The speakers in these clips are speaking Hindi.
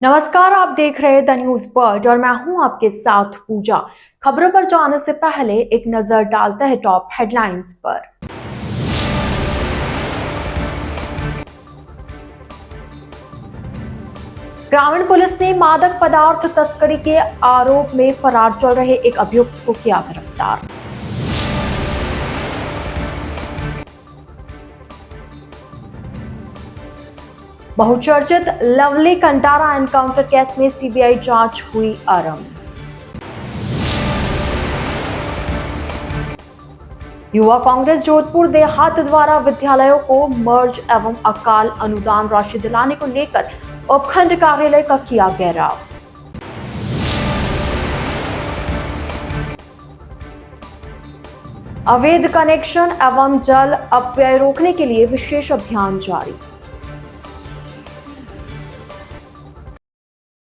नमस्कार, आप देख रहे हैं द न्यूज बर्ड और मैं हूं आपके साथ पूजा। खबरों पर जाने से पहले एक नजर डालते हैं टॉप हेडलाइंस पर। ग्रामीण पुलिस ने मादक पदार्थ तस्करी के आरोप में फरार चल रहे एक अभियुक्त को किया गिरफ्तार। बहुचर्चित लवली कंटारा एनकाउंटर केस में सीबीआई जांच हुई आरंभ। युवा कांग्रेस जोधपुर देहात द्वारा विद्यालयों को मर्ज एवं अकाल अनुदान राशि दिलाने को लेकर उपखंड कार्यालय का किया घेराव। अवैध कनेक्शन एवं जल अपव्यय रोकने के लिए विशेष अभियान जारी।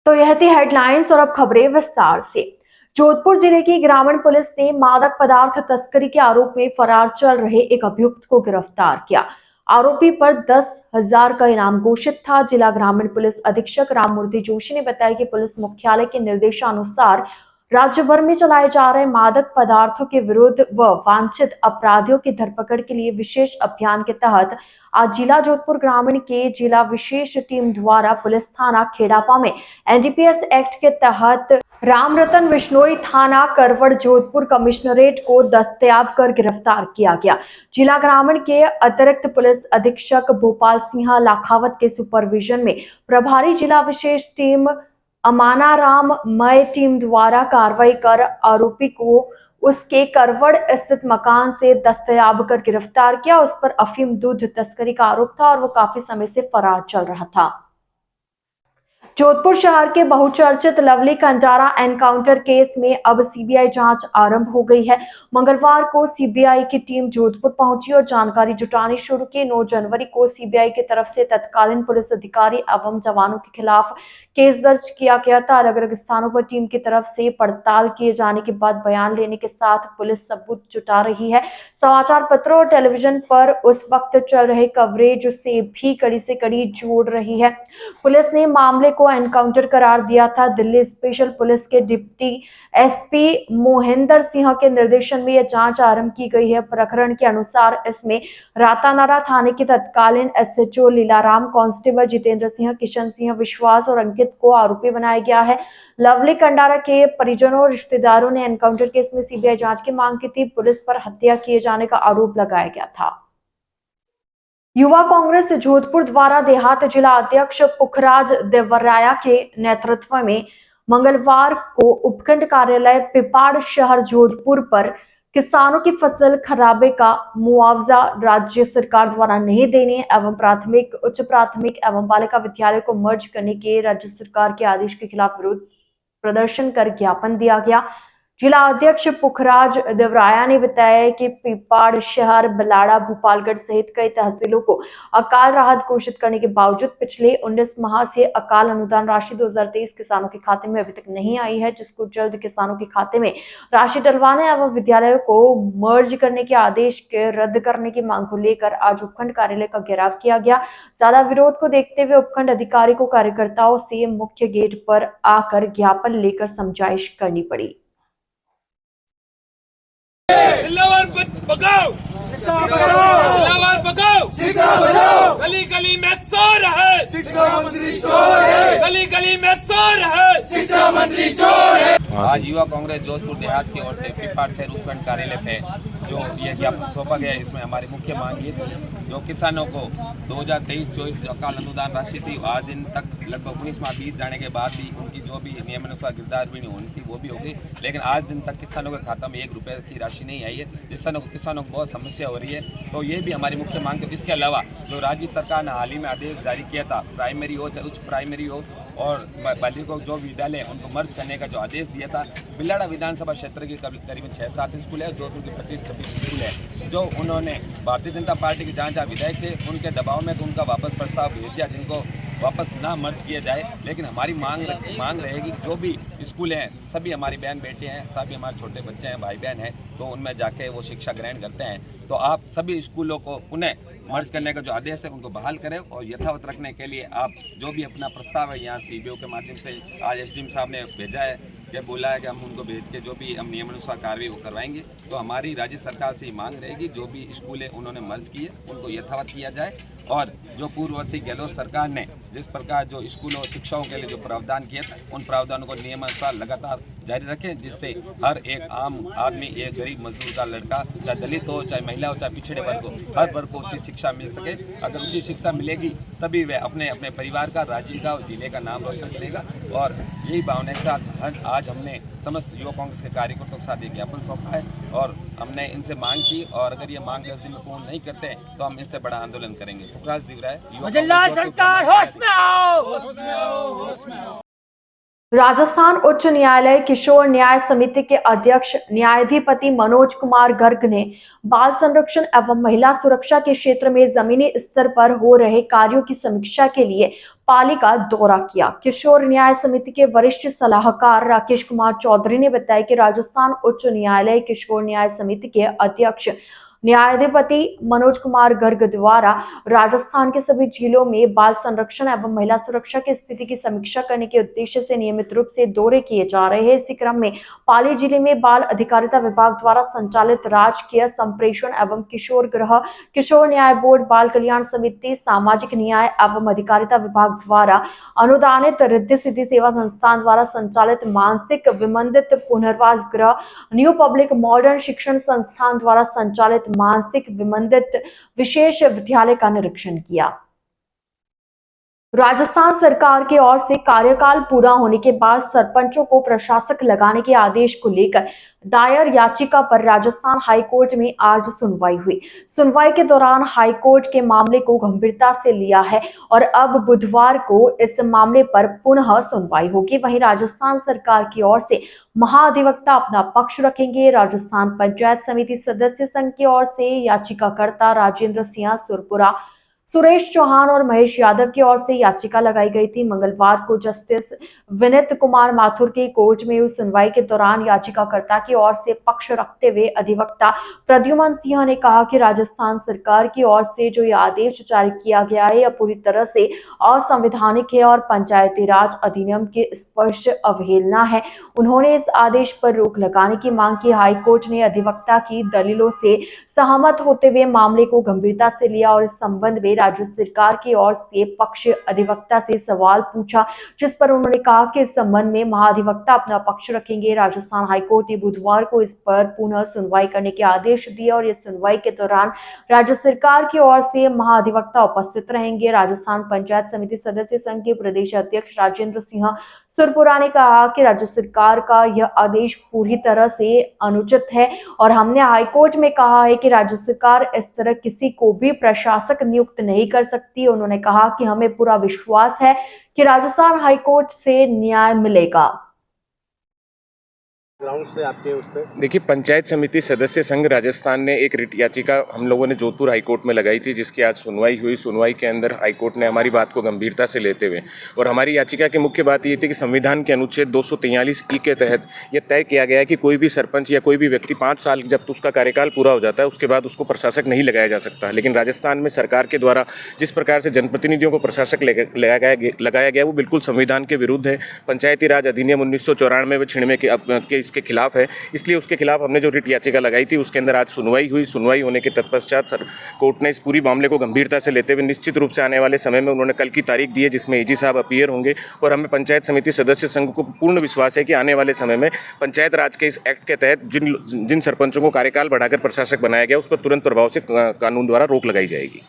तो यह थी हेडलाइंस और अब खबरें विस्तार से। जोधपुर जिले की ग्रामीण पुलिस ने मादक पदार्थ तस्करी के आरोप में फरार चल रहे एक अभियुक्त को गिरफ्तार किया। आरोपी पर 10,000 का इनाम घोषित था। जिला ग्रामीण पुलिस अधीक्षक राममूर्ति जोशी ने बताया कि पुलिस मुख्यालय के निर्देशानुसार राज्य भर में चलाए जा रहे मादक पदार्थों के विरुद्ध व वांछित अपराधियों की धरपकड़ के लिए विशेष अभियान के तहत आज जिला जोधपुर ग्रामीण के जिला विशेष टीम द्वारा पुलिस थाना खेड़ापा में एनडीपीएस एक्ट के तहत रामरतन बिश्नोई थाना करवड़ जोधपुर कमिश्नरेट को दस्तयाब कर गिरफ्तार किया गया। जिला ग्रामीण के अतिरिक्त पुलिस अधीक्षक भोपाल सिंह लाखावत के सुपरविजन में प्रभारी जिला विशेष टीम अमानाराम मय टीम द्वारा कार्रवाई कर आरोपी को उसके करवड़ स्थित मकान से दस्तयाब कर गिरफ्तार किया। उस पर अफीम दूध तस्करी का आरोप था और वो काफी समय से फरार चल रहा था। जोधपुर शहर के बहुचर्चित लवली कंटारा एनकाउंटर केस में अब सीबीआई जांच आरंभ हो गई है। मंगलवार को सीबीआई की टीम जोधपुर पहुंची और जानकारी जुटानी शुरू की। 9 जनवरी को सीबीआई की तरफ से तत्कालीन पुलिस अधिकारी एवं जवानों के खिलाफ केस दर्ज किया गया था। अलग अलग स्थानों पर टीम की तरफ से पड़ताल किए जाने के बाद बयान लेने के साथ पुलिस सबूत जुटा रही है। समाचार पत्रों और टेलीविजन पर उस वक्त चल रहे कवरेज से भी कड़ी से कड़ी जोड़ रही है। पुलिस ने मामले को एनकाउंटर करार दिया था। दिल्ली स्पेशल पुलिस के डिप्टी एसपी मोहिंदर सिंह के निर्देशन में यह जांच आरंभ की गई है। प्रकरण के अनुसार इसमें रातानाडा थाने के तत्कालीन एसएचओ लीलाराम, कांस्टेबल जितेंद्र सिंह, किशन सिंह विश्वास और अंकित को आरोपी बनाया गया है। लवली कंडारा के परिजनों और रिश्तेदारों ने एनकाउंटर केस में सीबीआई जांच की मांग की थी। पुलिस पर हत्या किए जाने का आरोप लगाया गया था। युवा कांग्रेस जोधपुर द्वारा देहात जिला अध्यक्ष पुखराज देवराया के नेतृत्व में मंगलवार को उपखंड कार्यालय पिपाड़ शहर जोधपुर पर किसानों की फसल खराबे का मुआवजा राज्य सरकार द्वारा नहीं देने एवं प्राथमिक, उच्च प्राथमिक एवं बालिका विद्यालय को मर्ज करने के राज्य सरकार के आदेश के खिलाफ विरोध प्रदर्शन कर ज्ञापन दिया गया। जिला अध्यक्ष पुखराज देवराया ने बताया कि पिपाड़ शहर, बलाड़ा, भोपालगढ़ सहित कई तहसीलों को अकाल राहत घोषित करने के बावजूद पिछले 19 माह से अकाल अनुदान राशि 2023 किसानों के खाते में अभी तक नहीं आई है, जिसको जल्द किसानों के खाते में राशि डलवाने एवं विद्यालयों को मर्ज करने के आदेश के रद्द करने की मांग को लेकर आज उपखंड कार्यालय का घेराव किया गया। ज्यादा विरोध को देखते हुए उपखंड अधिकारी को कार्यकर्ताओं से मुख्य गेट पर आकर ज्ञापन लेकर समझाइश करनी पड़ी। भगाओ, भगाओ, शिक्षा बचाओ, गली गली में शोर है, शिक्षा मंत्री चोर है, गली गली में शोर है, शिक्षा मंत्री चोर है। आज युवा कांग्रेस जोधपुर देहात की ओर से पिपाड़ शहर उपखंड कार्यालय पे जो ये ज्ञापन सौंपा गया, इसमें हमारी मुख्य मांग ये थी जो किसानों को 2023-24 अकाल अनुदान राशि थी, आज दिन तक लगभग 19 माह बीत जाने के बाद भी उनकी जो भी नियमानुसार गिरदार भी नहीं होनी थी वो भी होगी, लेकिन आज दिन तक किसानों के खाता में 1 रुपये की राशि नहीं आई है, जिससे किसानों को बहुत समस्या हो रही है। तो ये भी हमारी मुख्य मांग थी। इसके अलावा जो राज्य सरकार ने हाल ही में आदेश जारी किया था, प्राइमरी हो चाहे उच्च प्राइमरी हो और बालिका जो विद्यालय उनको मर्ज करने का जो आदेश दिया था, बिलाड़ा विधानसभा क्षेत्र की करीबन 6-7 स्कूल है, जोधपुर की 25-26 स्कूल है, जो उन्होंने भारतीय जनता पार्टी के जहाँ विधायक थे उनके दबाव में तो उनका वापस प्रस्ताव भेज दिया, जिनको वापस ना मर्ज किया जाए। लेकिन हमारी मांग रहेगी जो भी स्कूल हैं, सभी हमारी बहन बेटे हैं, सभी हमारे छोटे बच्चे हैं, भाई बहन हैं, तो उनमें जाके वो शिक्षा ग्रहण करते हैं। तो आप सभी स्कूलों को पुनः मर्ज करने का जो आदेश है उनको बहाल करें और यथावत रखने के लिए आप जो भी अपना प्रस्ताव है यहाँ CBO के माध्यम से आज SDM साहब ने भेजा है, ये बोला है कि हम उनको भेज के जो भी हम नियमानुसार कार्रवाई वो करवाएंगे। तो हमारी राज्य सरकार से ये मांग रहेगी जो भी स्कूल है उन्होंने मर्ज किए उनको यथावत किया जाए और जो पूर्ववर्ती गहलोत सरकार ने जिस प्रकार जो स्कूलों और शिक्षाओं के लिए जो प्रावधान किए थे उन प्रावधानों को नियमानुसार लगातार जारी रखें, जिससे हर एक आम आदमी, एक गरीब मजदूर का लड़का, चाहे दलित हो, चाहे महिला हो, चाहे पिछड़े वर्ग हो, हर वर्ग को उचित शिक्षा मिल सके। अगर उचित शिक्षा मिलेगी तभी वह अपने अपने परिवार का, राज्य का और जिले का नाम रोशन करेगा। और यही भावना के साथ आज हमने समस्त युवा कांग्रेस के कार्यकर्ताओं के साथ एक ज्ञापन सौंपा है और हमने इनसे मांग की और अगर ये मांग 10 दिन में पूर्ण नहीं करते तो हम इनसे बड़ा आंदोलन करेंगे। पुखराज दिवराय, सरकार होश में आओ। राजस्थान उच्च न्यायालय किशोर न्याय समिति के अध्यक्ष न्यायाधिपति मनोज कुमार गर्ग ने बाल संरक्षण एवं महिला सुरक्षा के क्षेत्र में जमीनी स्तर पर हो रहे कार्यों की समीक्षा के लिए पाली का दौरा किया। किशोर न्याय समिति के वरिष्ठ सलाहकार राकेश कुमार चौधरी ने बताया कि राजस्थान उच्च न्यायालय किशोर न्याय समिति के अध्यक्ष न्यायाधिपति मनोज कुमार गर्ग द्वारा राजस्थान के सभी जिलों में बाल संरक्षण एवं महिला सुरक्षा की स्थिति की समीक्षा करने के उद्देश्य से नियमित रूप से दौरे किए जा रहे हैं। इसी क्रम में पाली जिले में बाल अधिकारिता विभाग द्वारा संचालित राजकीय संप्रेषण एवं किशोर गृह, किशोर न्याय बोर्ड, बाल कल्याण समिति, सामाजिक न्याय एवं अधिकारिता विभाग द्वारा अनुदानित रिद्धि सिद्धि सेवा संस्थान द्वारा संचालित मानसिक विमंदित पुनर्वास गृह, न्यू पब्लिक मॉडर्न शिक्षण संस्थान द्वारा संचालित मानसिक विमंदित विशेष विद्यालय का निरीक्षण किया। राजस्थान सरकार की ओर से कार्यकाल पूरा होने के बाद सरपंचों को प्रशासक लगाने के आदेश को लेकर दायर याचिका पर राजस्थान हाईकोर्ट में आज सुनवाई हुई। सुनवाई के दौरान हाईकोर्ट के मामले को गंभीरता से लिया है और अब बुधवार को इस मामले पर पुनः सुनवाई होगी। वहीं राजस्थान सरकार की ओर से महाधिवक्ता अपना पक्ष रखेंगे। राजस्थान पंचायत समिति सदस्य संघ की ओर से याचिकाकर्ता राजेंद्र सिंह सुरपुरा, सुरेश चौहान और महेश यादव की ओर से याचिका लगाई गई थी। मंगलवार को जस्टिस विनीत कुमार माथुर की कोर्ट में हुई सुनवाई के दौरान याचिकाकर्ता की ओर से पक्ष रखते हुए अधिवक्ता प्रद्युमन सिंह ने कहा कि राजस्थान सरकार की ओर से जो यह आदेश जारी किया गया है यह पूरी तरह से असंवैधानिक है और पंचायती राज अधिनियम की स्पष्ट अवहेलना है। उन्होंने इस आदेश पर रोक लगाने की मांग की। हाईकोर्ट ने अधिवक्ता की दलीलों से सहमत होते हुए मामले को गंभीरता से लिया और इस संबंध में राज्य सरकार की ओर से पक्ष अधिवक्ता से सवाल पूछा, जिस पर उन्होंने कहा कि इस संबंध में महाधिवक्ता अपना पक्ष रखेंगे। राजस्थान हाईकोर्ट ने बुधवार को इस पर पुनः सुनवाई करने के आदेश दिए और इस सुनवाई के दौरान राज्य सरकार की ओर से महाधिवक्ता उपस्थित रहेंगे। राजस्थान पंचायत समिति सदस्य संघ के प्रदेश अध्यक्ष राजेंद्र सिंह सुरपुरा ने कहा कि राज्य सरकार का यह आदेश पूरी तरह से अनुचित है और हमने हाईकोर्ट में कहा है कि राज्य सरकार इस तरह किसी को भी प्रशासक नियुक्त नहीं कर सकती। उन्होंने कहा कि हमें पूरा विश्वास है कि राजस्थान हाईकोर्ट से न्याय मिलेगा। से आपके उस पे देखिए, पंचायत समिति सदस्य संघ राजस्थान ने एक रिट याचिका हम लोगों ने जोधपुर हाईकोर्ट में लगाई थी, जिसकी आज सुनवाई हुई। सुनवाई के अंदर हाईकोर्ट ने हमारी बात को गंभीरता से लेते हुए और हमारी याचिका की मुख्य बात ये थी कि संविधान के अनुच्छेद 243 के तहत यह तय किया गया है कि कोई भी सरपंच या कोई भी व्यक्ति 5 साल जब उसका कार्यकाल पूरा हो जाता है उसके बाद उसको प्रशासक नहीं लगाया जा सकता। लेकिन राजस्थान में सरकार के द्वारा जिस प्रकार से जनप्रतिनिधियों को प्रशासक लगाया गया वो बिल्कुल संविधान के विरुद्ध है। पंचायती राज अधिनियम 1994 में छिड़ने के इसके खिलाफ है, इसलिए उसके खिलाफ हमने जो रिट याचिका लगाई थी उसके अंदर आज सुनवाई हुई। सुनवाई होने के तत्पश्चात कोर्ट ने इस पूरी मामले को गंभीरता से लेते हुए निश्चित रूप से आने वाले समय में उन्होंने कल की तारीख दी है जिसमें एजी साहब अपीयर होंगे और हमें पंचायत समिति सदस्य संघ को पूर्ण विश्वास है कि आने वाले समय में पंचायत राज के इस एक्ट के तहत जिन सरपंचों को कार्यकाल बढ़ाकर प्रशासक बनाया गया उस पर तुरंत प्रभाव से कानून द्वारा रोक लगाई जाएगी।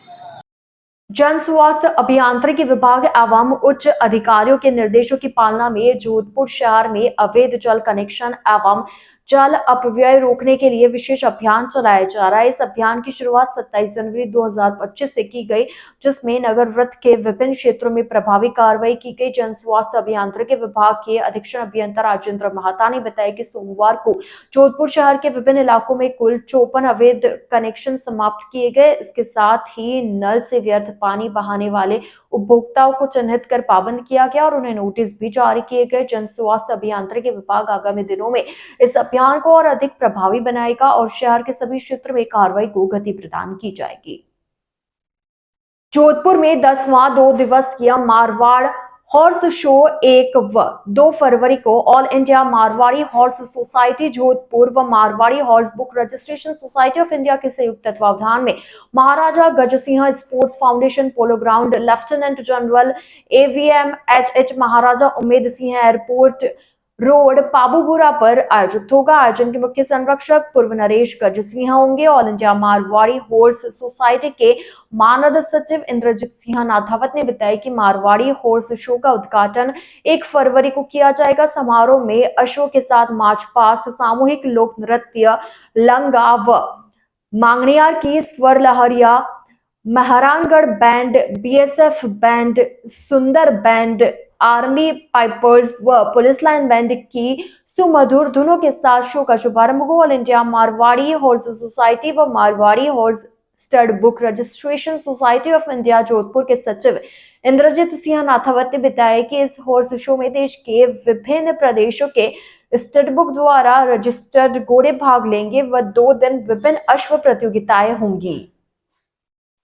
जन स्वास्थ्य अभियांत्रिकी विभाग एवं उच्च अधिकारियों के निर्देशों की पालना में जोधपुर शहर में अवैध जल कनेक्शन एवं जल अपव्यय रोकने के लिए विशेष अभियान चलाया जा रहा है। इस अभियान की शुरुआत 27 जनवरी 2025 से की गई, जिसमें नगर वृत्त के विभिन्न क्षेत्रों में प्रभावी कार्रवाई की गई। जन स्वास्थ्य अभियांत्रिकी विभाग के अधीक्षण अभियंता राजेंद्र महाता ने बताया कि सोमवार को जोधपुर शहर के विभिन्न इलाकों में कुल 54 अवैध कनेक्शन समाप्त किए गए। इसके साथ ही नल से व्यर्थ पानी बहाने वाले उपभोक्ताओं को चिन्हित कर पाबंद किया गया और उन्हें नोटिस भी जारी किए गए। जन स्वास्थ्य अभियांत्रिकी विभाग आगामी दिनों में इस अभियान को और अधिक प्रभावी बनाएगा और शहर के सभी क्षेत्र में कार्रवाई को गति प्रदान की जाएगी। जोधपुर में 10वां 2 दिवसीय मारवाड़ हॉर्स शो 1 व 2 फरवरी को All India Marwari horse society Jodhpur व Marwari horse book registration society of India के संयुक्त तत्वावधान में Maharaja Gajsingh sports foundation polo ground lieutenant general AVM HH Maharaja Umaid Singh airport road Pabupura पर आयोजित होगा। आयोजन के मुख्य संरक्षक पूर्व नरेश गजसिंह होंगे। All India Marwari horse society के मानद सचिव इंद्रजीत सिंह नाथावत ने बताया कि मारवाड़ी हॉर्स शो का उद्घाटन 1 फरवरी को किया जाएगा। समारोह में अश्व के साथ मार्च पास्ट, सामूहिक लोक नृत्य, लंगा व मांगणियार की स्वर लहरिया, Mehrangarh band, BSF band, Sundar band, army pipers व पुलिस लाइन बैंड की सुमधुर धुनों के साथ शो का शुभारंभ हुआ। All India Marwari horse society व Marwari horse stud book registration society of India Jodhpur के सचिव इंद्रजीत सिंह नाथावत ने बताया कि इस हॉर्स शो में देश के विभिन्न प्रदेशों के स्टड बुक द्वारा रजिस्टर्ड घोड़े भाग लेंगे व 2 दिन विभिन्न अश्व प्रतियोगिताएं होंगी।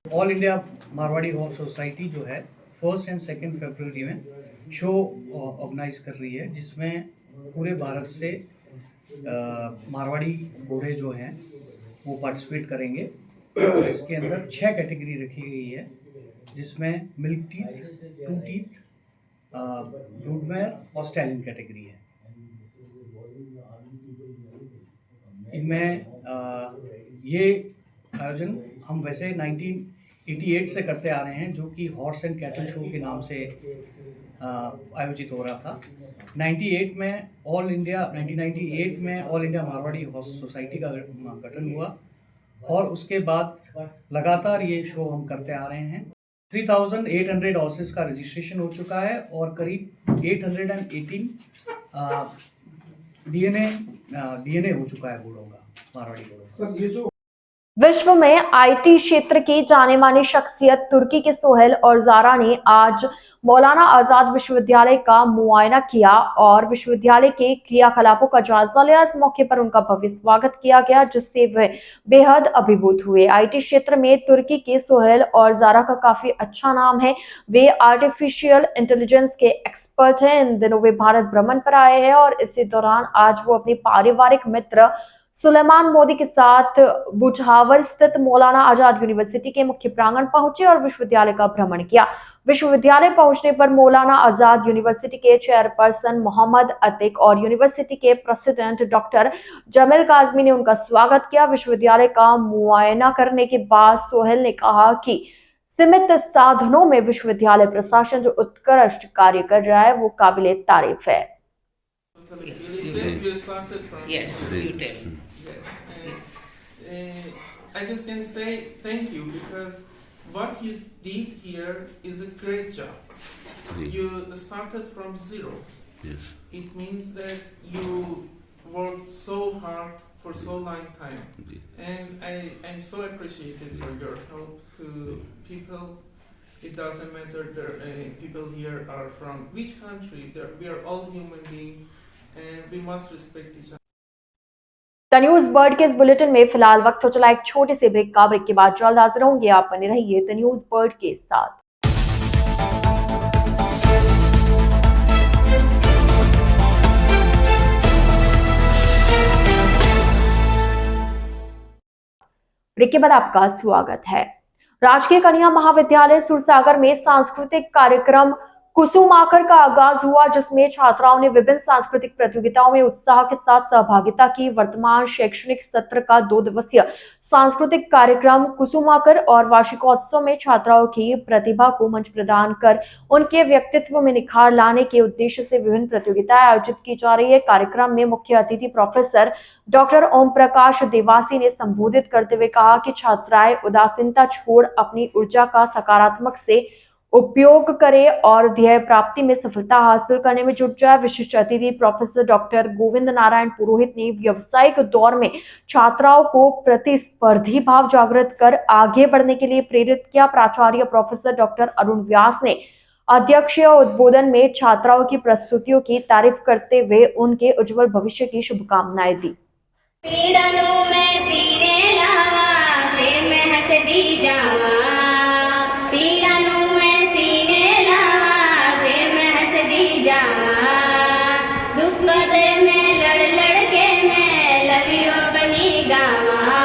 All India Marwari horse society जो है 1 एंड 2 फरवरी में शो ऑर्गेनाइज कर रही है, जिसमें पूरे भारत से मारवाड़ी घोड़े जो हैं वो पार्टिसिपेट करेंगे। इसके अंदर 6 कैटेगरी रखी गई है, जिसमें मिल्क टीथ, 2 टीथ, ब्रूडमेयर और स्टैलिन कैटेगरी है। इनमें ये आयोजन हम वैसे 1988 से करते आ रहे हैं, जो कि हॉर्स एंड कैटल शो के नाम से आयोजित हो रहा था। 1998 में all India Marwari horse society का गठन हुआ और उसके बाद लगातार ये शो हम करते आ रहे हैं। 3800 हॉर्सेस का रजिस्ट्रेशन हो चुका है और करीब 818 DNA हो चुका है घोड़ों का, मारवाड़ी घोड़ों का। विश्व में IT क्षेत्र की जाने मानी शख्सियत तुर्की के सोहेल और जारा ने आज मौलाना आजाद विश्वविद्यालय का मुआयना किया और विश्वविद्यालय के क्रियाकलापों का जायजा लिया। इस मौके पर उनका भव्य स्वागत किया गया, जिससे वे बेहद अभिभूत हुए। IT क्षेत्र में तुर्की के सोहेल और जारा का काफी अच्छा नाम है। वे आर्टिफिशियल इंटेलिजेंस के एक्सपर्ट हैं। इन दिनों वे भारत भ्रमण पर आए हैं और इसी दौरान आज वो अपने पारिवारिक मित्र सुलेमान मोदी के साथ बुझावर स्थित मौलाना आजाद यूनिवर्सिटी के मुख्य प्रांगण पहुंचे और विश्वविद्यालय का भ्रमण किया। विश्वविद्यालय पहुंचने पर मौलाना आजाद यूनिवर्सिटी के चेयरपर्सन मोहम्मद अतिक और यूनिवर्सिटी के प्रेसिडेंट डॉक्टर जमील काजमी ने उनका स्वागत किया। विश्वविद्यालय का मुआयना करने के बाद सोहेल ने कहा कि सीमित साधनों में विश्वविद्यालय प्रशासन जो उत्कृष्ट कार्य कर रहा है वो काबिले तारीफ है। Yes, you did. Yes. I just can say thank you because what you did here is a great job. You started from zero. Yes. It means that you worked so hard for so long time. And I'm so appreciated for your help to people. It doesn't matter people here are from which country. We are all human beings and we must respect each other. The news bird के इस बुलेटिन में फिलहाल वक्त हो चला एक छोटे से ब्रेक का। ब्रेक के बाद जल्द हाजिर होंगे। आप बने रहिए द न्यूज बर्ड के साथ। ब्रेक के बाद आपका स्वागत है। राजकीय कन्या महाविद्यालय सुरसागर में सांस्कृतिक कार्यक्रम कुसुमाकर का आगाज हुआ, जिसमें छात्राओं ने विभिन्न सांस्कृतिक प्रतियोगिताओं में उत्साह के साथ सहभागिता की। वर्तमान शैक्षणिक सत्र का 2 दिवसीय सांस्कृतिक कार्यक्रम कुसुमाकर और वार्षिकोत्सव में छात्राओं की प्रतिभा को मंच प्रदान कर उनके व्यक्तित्व में निखार लाने के उद्देश्य से विभिन्न प्रतियोगिताएं आयोजित की जा रही है। कार्यक्रम में मुख्य अतिथि प्रोफेसर डॉक्टर ओम प्रकाश देवासी ने संबोधित करते हुए कहा कि छात्राएं उदासीनता छोड़ अपनी ऊर्जा का सकारात्मक से उपयोग करे और ध्येय प्राप्ति में सफलता हासिल करने में जुट जाए। विशिष्ट अतिथि प्रोफेसर डॉक्टर गोविंद नारायण पुरोहित ने व्यावसायिक दौर में छात्राओं को प्रतिस्पर्धी भाव जागृत कर आगे बढ़ने के लिए प्रेरित किया। प्राचार्य प्रोफेसर डॉक्टर अरुण व्यास ने अध्यक्षीय उद्बोधन में छात्राओं की प्रस्तुतियों की तारीफ करते हुए उनके उज्जवल भविष्य की शुभकामनाएं दी। पीड़नों में सीने लावा, फिर मैं हंस दी जावा। पीड़नों में सीने लावा, फिर मैं हंस दी जावा। दुख में लड़ लड़ के मैं लवियों बनी गावा।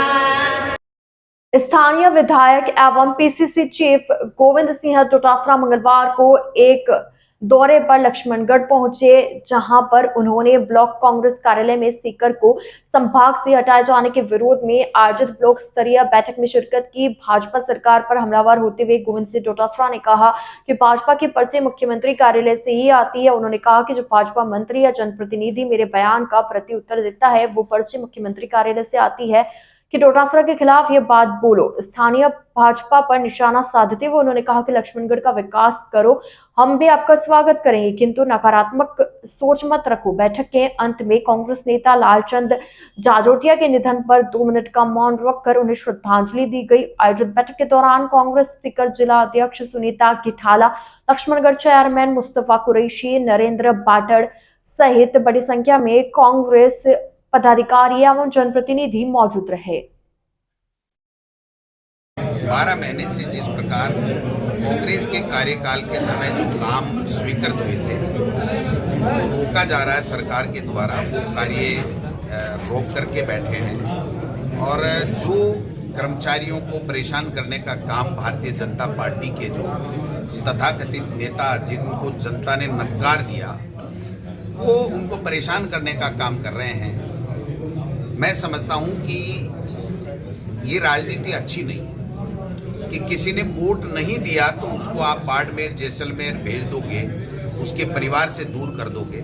स्थानीय विधायक एवं पीसीसी चीफ गोविंद सिंह डोटासरा मंगलवार को एक दौरे पर लक्ष्मणगढ़ पहुंचे, जहां पर उन्होंने ब्लॉक कांग्रेस कार्यालय में स्पीकर को संभाग से हटाए जाने के विरोध में आयोजित ब्लॉक स्तरीय बैठक में शिरकत की। भाजपा सरकार पर हमलावर होते हुए गोविंद सिंह डोटासरा ने कहा कि भाजपा की पर्ची मुख्यमंत्री कार्यालय से ही आती है। उन्होंने कहा कि जो भाजपा मंत्री या जनप्रतिनिधि मेरे बयान का प्रति उत्तर देता है, वो पर्ची मुख्यमंत्री कार्यालय से आती है कि डोटासरा के खिलाफ ये बात बोलो। स्थानीय भाजपा पर निशाना साधते हुए उन्होंने कहा कि लक्ष्मणगढ़ का विकास करो, हम भी आपका स्वागत करेंगे, किंतु नकारात्मक सोच मत रखो। बैठक के अंत में कांग्रेस नेता लालचंद जाजोटिया के निधन पर 2 मिनट का मौन रखकर उन्हें श्रद्धांजलि दी गई। आयोजित बैठक के दौरान कांग्रेस स्पीकर जिला अध्यक्ष सुनीता गिठाला, लक्ष्मणगढ़ चेयरमैन मुस्तफा कुरैशी, नरेंद्र बाटड़ सहित बड़ी संख्या में कांग्रेस पदाधिकारी एवं जनप्रतिनिधि मौजूद रहे। 12 महीने से जिस प्रकार कांग्रेस के कार्यकाल के समय जो काम स्वीकृत हुए थे उनको रोका जा रहा है सरकार के द्वारा, वो कार्य रोक करके बैठे हैं। और जो कर्मचारियों को परेशान करने का काम भारतीय जनता पार्टी के जो तथाकथित नेता जिनको जनता ने नकार दिया, वो उनको परेशान करने का काम कर रहे हैं। मैं समझता हूं कि ये राजनीति अच्छी नहीं कि किसी ने वोट नहीं दिया तो उसको आप बाड़मेर जैसलमेर भेज दोगे, उसके परिवार से दूर कर दोगे।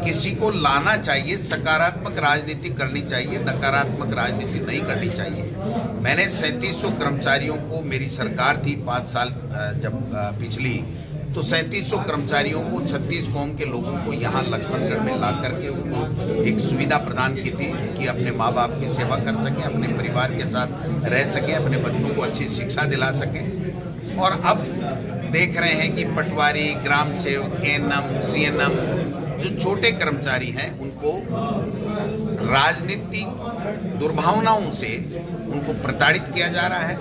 किसी को लाना चाहिए, सकारात्मक राजनीति करनी चाहिए, नकारात्मक राजनीति नहीं करनी चाहिए। मैंने 3700 कर्मचारियों को, मेरी सरकार थी 5 साल जब पिछली, तो 3700 कर्मचारियों को 36 कौम के लोगों को यहाँ लक्ष्मणगढ़ में ला करके उनको एक सुविधा प्रदान की थी कि अपने माँ बाप की सेवा कर सकें, अपने परिवार के साथ रह सकें, अपने बच्चों को अच्छी शिक्षा दिला सकें। और अब देख रहे हैं कि पटवारी, ग्राम सेवक, एएनएम, सीएनएम जो छोटे कर्मचारी हैं उनको राजनीतिक दुर्भावनाओं से उनको प्रताड़ित किया जा रहा है।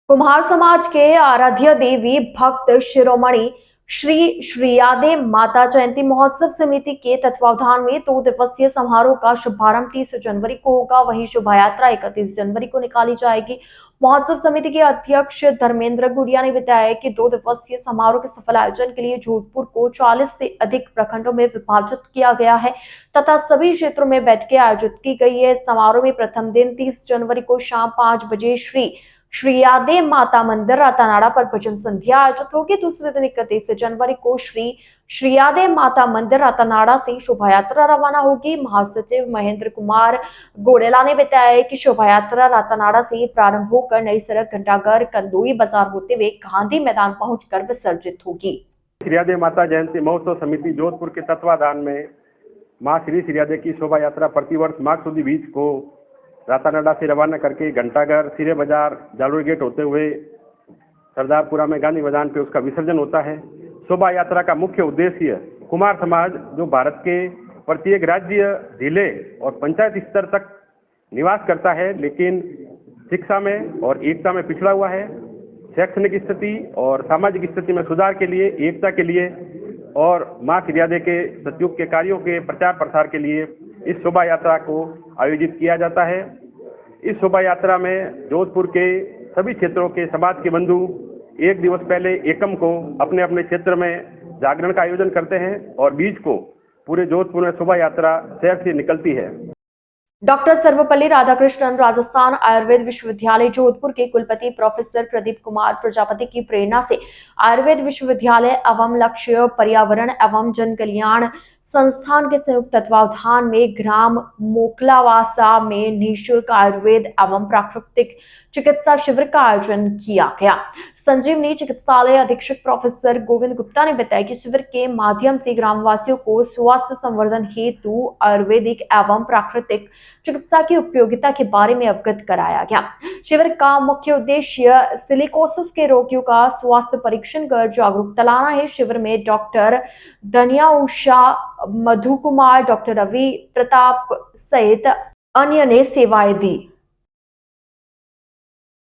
कुम्हार समाज के आराध्य देवी भक्त शिरोमणि श्री श्रीयादे माता जयंती महोत्सव समिति के तत्वावधान में 2 दिवसीय समारोह का शुभारंभ 30 जनवरी को होगा। वहीं शोभा यात्रा 31 जनवरी को निकाली जाएगी। महोत्सव समिति के अध्यक्ष धर्मेंद्र गुड़िया ने बताया कि 2 दिवसीय समारोह के सफल आयोजन के लिए जोधपुर को 40 से अधिक प्रखंडों में विभाजित किया गया है तथा सभी क्षेत्रों में बैठकें आयोजित की गई है। समारोह में प्रथम दिन 30 जनवरी को शाम 5 बजे श्रीयादे माता मंदिर रातानाड़ा पर भजन संध्या आयोजित होगी। दूसरे दिन 31 जनवरी को श्रीयादे माता मंदिर रातानाड़ा से शोभा यात्रा रवाना होगी। महासचिव महेंद्र कुमार गोडेला ने बताया कि शोभा यात्रा रातानाड़ा से प्रारंभ होकर नई सड़क घंटाघर कंदोई बाजार होते हुए गांधी मैदान पहुंचकर विसर्जित होगी। श्रीयादे माता जयंती महोत्सव समिति जोधपुर के तत्वाधान में मां श्री श्रीयादे की शोभा यात्रा प्रतिवर्ष माघ सुदी बीच को रातानाड़ा से रवाना करके घंटाघर, सिरे बाजार, जालोर गेट होते हुए सरदारपुरा में गांधी मैदान पे उसका विसर्जन होता है। शोभा यात्रा का मुख्य उद्देश्य कुमार समाज जो भारत के प्रत्येक राज्य, जिले और पंचायत स्तर तक निवास करता है, लेकिन शिक्षा में और एकता में पिछड़ा हुआ है, शैक्षणिक स्थिति और सामाजिक स्थिति में सुधार के लिए, एकता के लिए और मां श्रीयादे के सतयुग के कार्यों के प्रचार प्रसार के लिए इस शोभा यात्रा को आयोजित किया जाता है। इस शोभा यात्रा में जोधपुर के सभी क्षेत्रों के समाज के बंधु एक दिवस पहले एकम को अपने अपने क्षेत्र में जागरण का आयोजन करते हैं और बीच को पूरे जोधपुर में शोभा यात्रा शहर से निकलती है। डॉक्टर सर्वपल्ली राधाकृष्णन राजस्थान आयुर्वेद विश्वविद्यालय जोधपुर के कुलपति प्रोफेसर प्रदीप कुमार प्रजापति की प्रेरणा से आयुर्वेद विश्वविद्यालय एवं लक्ष्य पर्यावरण एवं जन कल्याण संस्थान के संयुक्त तत्वावधान में ग्राम मोकलावासा में निःशुल्क आयुर्वेद एवं प्राकृतिक चिकित्सा शिविर का आयोजन किया गया। संजीवनी चिकित्सालय अधीक्षक प्रोफेसर गोविंद गुप्ता ने बताया कि शिविर के माध्यम से ग्रामवासियों को स्वास्थ्य संवर्धन हेतु आयुर्वेदिक एवं प्राकृतिक चिकित्सा की उपयोगिता के बारे में अवगत कराया गया। शिविर का मुख्य उद्देश्य सिलिकोसिस के रोगियों का स्वास्थ्य परीक्षण कर जागरूकता लाना है। शिविर में डॉक्टर धनिया उषा, मधु कुमार, डॉक्टर रवि प्रताप सहित अन्य ने सेवाएं दी।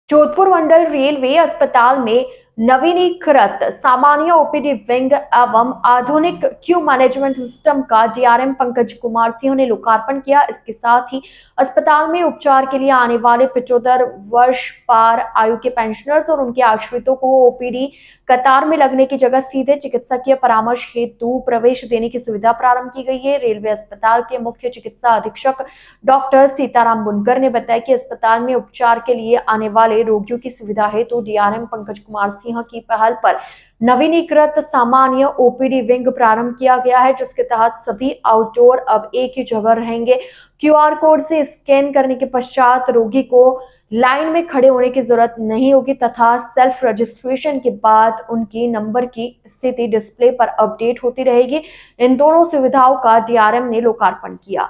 जोधपुर मंडल रेलवे अस्पताल में नवीनीकृत सामान्य ओपीडी विंग एवं आधुनिक क्यू मैनेजमेंट सिस्टम का डीआरएम पंकज कुमार सिंह ने लोकार्पण किया। इसके साथ ही अस्पताल में उपचार के लिए आने वाले 75 वर्ष पार आयु के पेंशनर्स और उनके आश्रितों को ओपीडी कतार में लगने की जगह सीधे चिकित्सकीय परामर्श हेतु प्रवेश देने की सुविधा प्रारंभ की गई है। रेलवे अस्पताल के मुख्य चिकित्सा अधीक्षक डॉक्टर सीताराम बुनकर ने बताया कि अस्पताल में उपचार के लिए आने वाले रोगियों की सुविधा हेतु डीआरएम पंकज कुमार सिंह की पहल पर नवीनीकृत सामान्य ओपीडी विंग प्रारंभ किया गया है, जिसके तहत सभी आउटडोर अब एक ही जगह रहेंगे। क्यूआर कोड से स्कैन करने के पश्चात रोगी को लाइन में खड़े होने की जरूरत नहीं होगी तथा सेल्फ रजिस्ट्रेशन के बाद उनकी नंबर की स्थिति डिस्प्ले पर अपडेट होती रहेगी। इन दोनों सुविधाओं का डीआरएम ने लोकार्पण किया।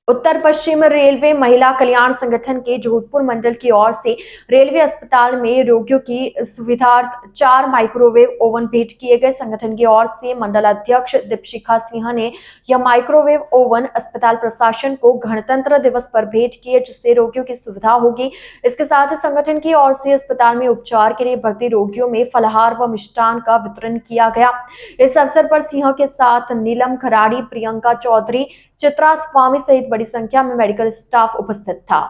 उत्तर पश्चिम रेलवे महिला कल्याण संगठन के जोधपुर मंडल की ओर से रेलवे अस्पताल में रोगियों की सुविधार्थ 4 माइक्रोवेव ओवन भेंट किए गए। संगठन की ओर से मंडल अध्यक्ष दीपशिखा सिंह ने यह माइक्रोवेव ओवन अस्पताल प्रशासन को गणतंत्र दिवस पर भेंट किए, जिससे रोगियों की सुविधा होगी। इसके साथ ही संगठन की ओर से अस्पताल में उपचार के लिए भर्ती रोगियों में फलाहार व मिष्टान का वितरण किया गया। इस अवसर पर सिंह के साथ नीलम खराड़ी, प्रियंका चौधरी, चित्रा स्वामी सहित बड़ी संख्या में मेडिकल स्टाफ उपस्थित था।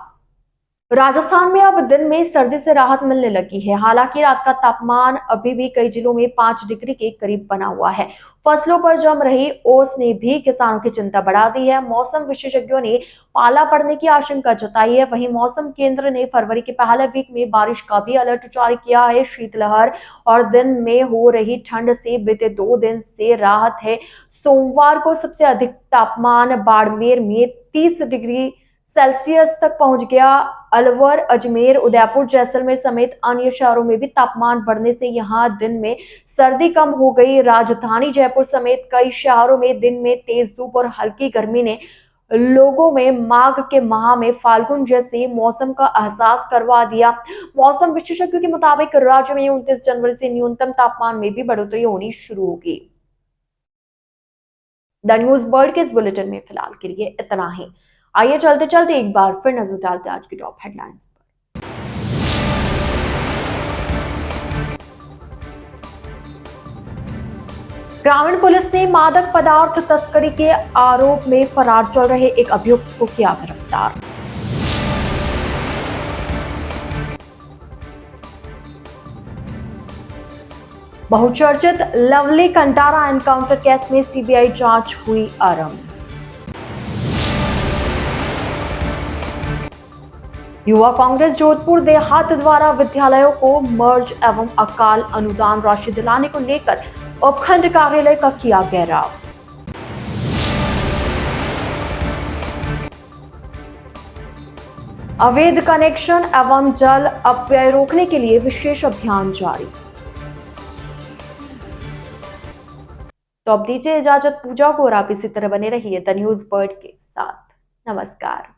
राजस्थान में अब दिन में सर्दी से राहत मिलने लगी है। हालांकि रात का तापमान अभी भी कई जिलों में 5 डिग्री के करीब बना हुआ है। फसलों पर जम रही ओस ने भी किसानों की चिंता बढ़ा दी है। मौसम विशेषज्ञों ने पाला पड़ने की आशंका जताई है। वहीं मौसम केंद्र ने फरवरी के पहले वीक में बारिश का भी अलर्ट जारी किया है। शीतलहर और दिन में हो रही ठंड से बीते 2 दिन से राहत है। सोमवार को सबसे अधिक तापमान बाड़मेर में 30 डिग्री सेल्सियस तक पहुंच गया। अलवर, अजमेर, उदयपुर, जैसलमेर समेत अन्य शहरों में भी तापमान बढ़ने से यहां दिन में सर्दी कम हो गई। राजधानी जयपुर समेत कई शहरों में दिन में तेज धूप और हल्की गर्मी ने लोगों में माघ के माह में फाल्गुन जैसे मौसम का एहसास करवा दिया। मौसम विशेषज्ञों के मुताबिक राज्य में 29 जनवरी से न्यूनतम तापमान में भी बढ़ोतरी होनी शुरू होगी। द न्यूज वर्ल्ड के इस बुलेटिन में फिलहाल के लिए इतना ही। आइए चलते चलते एक बार फिर नजर डालते आज की टॉप हेडलाइंस पर। ग्रामीण पुलिस ने मादक पदार्थ तस्करी के आरोप में फरार चल रहे एक अभियुक्त को किया गिरफ्तार। बहुचर्चित लवली कंटारा एनकाउंटर केस में सीबीआई जांच हुई आरंभ। युवा कांग्रेस जोधपुर देहात द्वारा विद्यालयों को मर्ज एवं अकाल अनुदान राशि दिलाने को लेकर उपखंड कार्यालय का किया घेराव। अवैध कनेक्शन एवं जल अपव्यय रोकने के लिए विशेष अभियान जारी। तो अब दीजिए इजाजत पूजा को और आप इसी तरह बने रहिए द न्यूज वर्ल्ड के साथ। नमस्कार।